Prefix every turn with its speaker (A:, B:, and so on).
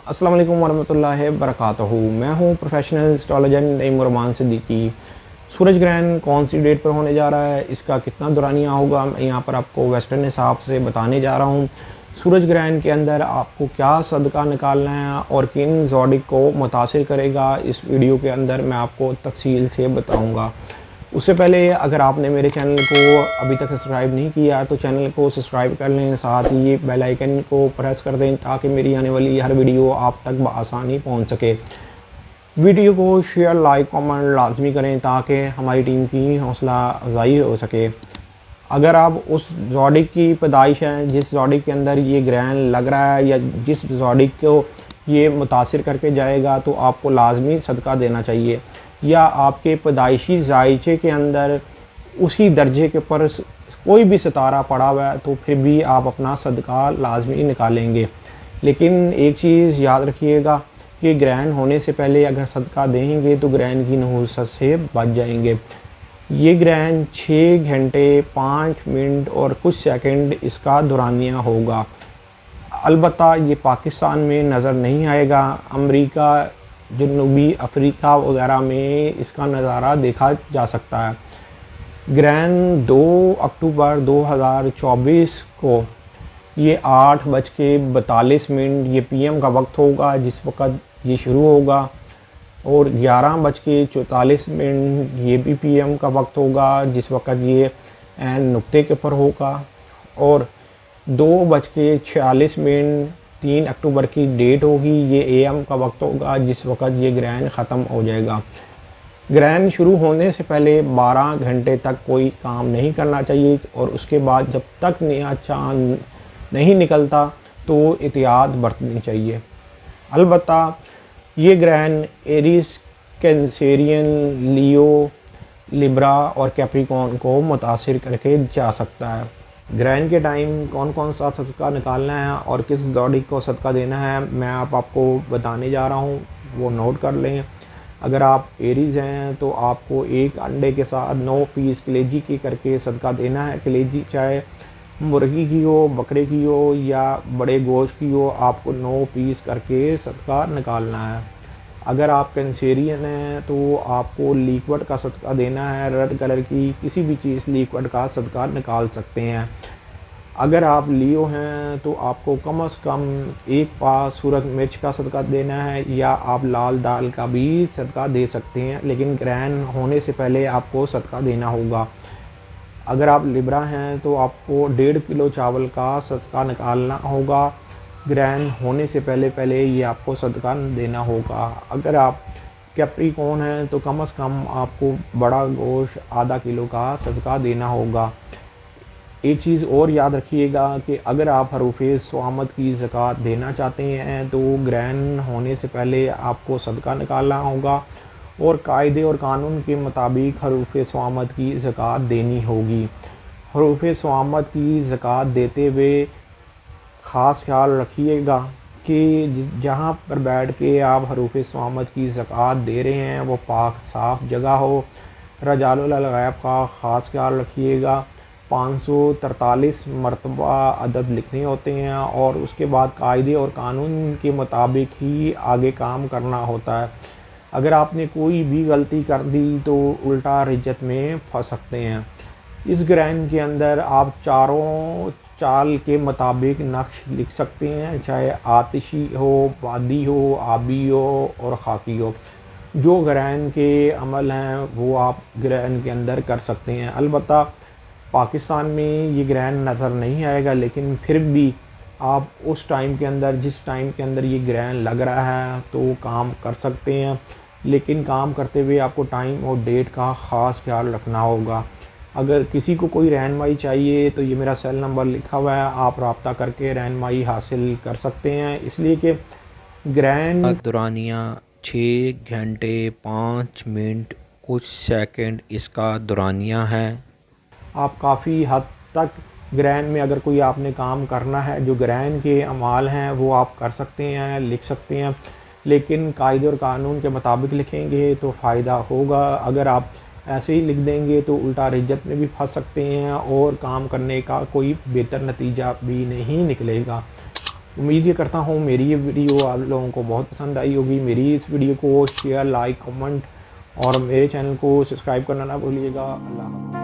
A: अस्सलाम वालेकुम वरहमतुल्लाहि वबरकातुहू। मैं हूँ प्रोफेशनल एस्ट्रोलॉजर इमरान सिद्दीकी। सूरज ग्रहण कौन सी डेट पर होने जा रहा है, इसका कितना दौरानिया होगा, मैं यहाँ पर आपको वेस्टर्न हिसाब से बताने जा रहा हूँ। सूरज ग्रहण के अंदर आपको क्या सदका निकालना है और किन ज़ोडिक को मुतासिर करेगा, इस वीडियो के अंदर मैं आपको तफसील से बताऊँगा। उससे पहले अगर आपने मेरे चैनल को अभी तक सब्सक्राइब नहीं किया तो चैनल को सब्सक्राइब कर लें, साथ ही बेल आइकन को प्रेस कर दें ताकि मेरी आने वाली हर वीडियो आप तक बआसानी पहुंच सके। वीडियो को शेयर, लाइक, कमेंट लाजमी करें ताकि हमारी टीम की हौसला अफजाई हो सके। अगर आप उस ज़ोडिक की पैदाइश है जिस ज़ोडिक के अंदर ये ग्रहण लग रहा है या जिस ज़ोडिक को ये मुतासिर करके जाएगा तो आपको लाजमी सदका देना चाहिए, या आपके पैदाइशी जायचे के अंदर उसी दर्जे के पर कोई भी सितारा पड़ा हुआ है तो फिर भी आप अपना सदका लाजमी निकालेंगे। लेकिन एक चीज़ याद रखिएगा कि ग्रहण होने से पहले अगर सदका देंगे तो ग्रहण की नहूसत से बच जाएंगे। ये ग्रहण 6 घंटे 5 मिनट और कुछ सेकंड इसका दौरानिया होगा। अलबत्ता ये पाकिस्तान में नज़र नहीं आएगा, अमेरिका, जनूबी अफ्रीका वगैरह में इसका नज़ारा देखा जा सकता है। ग्रहण 2 अक्टूबर 2024 को ये 8:42 ये पीएम का वक्त होगा जिस वक़्त ये शुरू होगा, और 11:44 ये भी पीएम का वक्त होगा जिस वक़्त ये एन नुक्ते के ऊपर होगा, और 2:46 3 अक्टूबर की डेट होगी, ये एएम का वक्त होगा जिस वक़्त ये ग्रहण ख़त्म हो जाएगा। ग्रहण शुरू होने से पहले 12 घंटे तक कोई काम नहीं करना चाहिए, और उसके बाद जब तक नया चाँद नहीं निकलता तो एहतियात बरतनी चाहिए। अलबत्ता ये ग्रहण एरीज, कैंसेरियन, लियो, लिब्रा और कैप्रिकॉर्न को मुतासिर करके जा सकता है। ग्रहण के टाइम कौन कौन सा सदका निकालना है और किस ज़ोडिक को सदका देना है मैं आपको बताने जा रहा हूँ, वो नोट कर लें। अगर आप एरीज़ हैं तो आपको एक अंडे के साथ 9 पीस कलेजी की करके सदका देना है। कलेजी चाहे मुर्गी की हो, बकरे की हो या बड़े गोश्त की हो, आपको 9 पीस करके सदका निकालना है। अगर आप कैंसेरियन हैं तो आपको लिक्विड का सदका देना है, रेड कलर की किसी भी चीज़ लिक्विड का सदका निकाल सकते हैं। अगर आप लियो हैं तो आपको कम से कम एक पा सूरज मिर्च का सदका देना है, या आप लाल दाल का भी सदका दे सकते हैं, लेकिन ग्रहण होने से पहले आपको सदका देना होगा। अगर आप लिब्रा हैं तो आपको 1.5 किलो चावल का सदका निकालना होगा। ग्रहण होने से पहले ये आपको सदका देना होगा। अगर आप कैप्रिकॉर्न हैं तो कम से कम आपको बड़ा गोश्त आधा किलो का सदका देना होगा। एक चीज़ और याद रखिएगा कि अगर आप हरूफ़े स्वामत की ज़कात देना चाहते हैं तो ग्रहण होने से पहले आपको सदका निकालना होगा, और कायदे और कानून के मुताबिक हरूफ़े स्वामत की ज़कात देनी होगी। हरूफ़े स्वामत की ज़कात देते हुए ख़ास ख्याल रखिएगा कि जहाँ पर बैठ के आप हरूफ़े स्वामत की ज़कात दे रहे हैं वो पाक साफ़ जगह हो। रजालुल गैब का ख़ास ख्याल रखिएगा। 543 मरतबा अदद लिखने होते हैं और उसके बाद कायदे और कानून के मुताबिक ही आगे काम करना होता है। अगर आपने कोई भी गलती कर दी तो उल्टा रिज्जत में फंस सकते हैं। इस ग्रहण के अंदर आप चारों चाल के मुताबिक नक्श लिख सकते हैं, चाहे आतिशी हो, वादी हो, आबी हो और खाकी हो। जो ग्रहण के अमल हैं वो आप ग्रहण के अंदर कर सकते हैं। अलबत्ता पाकिस्तान में ये ग्रहण नज़र नहीं आएगा, लेकिन फिर भी आप उस टाइम के अंदर जिस टाइम के अंदर ये ग्रहण लग रहा है तो काम कर सकते हैं, लेकिन काम करते हुए आपको टाइम और डेट का ख़ास ख्याल रखना होगा। अगर किसी को कोई रहनुमाई चाहिए तो ये मेरा सेल नंबर लिखा हुआ है, आप रब्ता करके रहनुमाई हासिल कर सकते हैं, इसलिए कि ग्रहण
B: दौरानिया 6 घंटे 5 मिनट कुछ सेकंड इसका दौरानिया है।
A: आप काफ़ी हद तक ग्रहण में अगर कोई आपने काम करना है, जो ग्रहण के अमाल हैं वो आप कर सकते हैं, लिख सकते हैं, लेकिन कायदे और कानून के मुताबिक लिखेंगे तो फ़ायदा होगा। अगर आप ऐसे ही लिख देंगे तो उल्टा रिज्जत में भी फंस सकते हैं और काम करने का कोई बेहतर नतीजा भी नहीं निकलेगा। उम्मीद ये करता हूँ मेरी ये वीडियो आप लोगों को बहुत पसंद आई होगी। मेरी इस वीडियो को शेयर, लाइक, कमेंट और मेरे चैनल को सब्सक्राइब करना ना भूलिएगा। अल्लाह हाफ़िज़।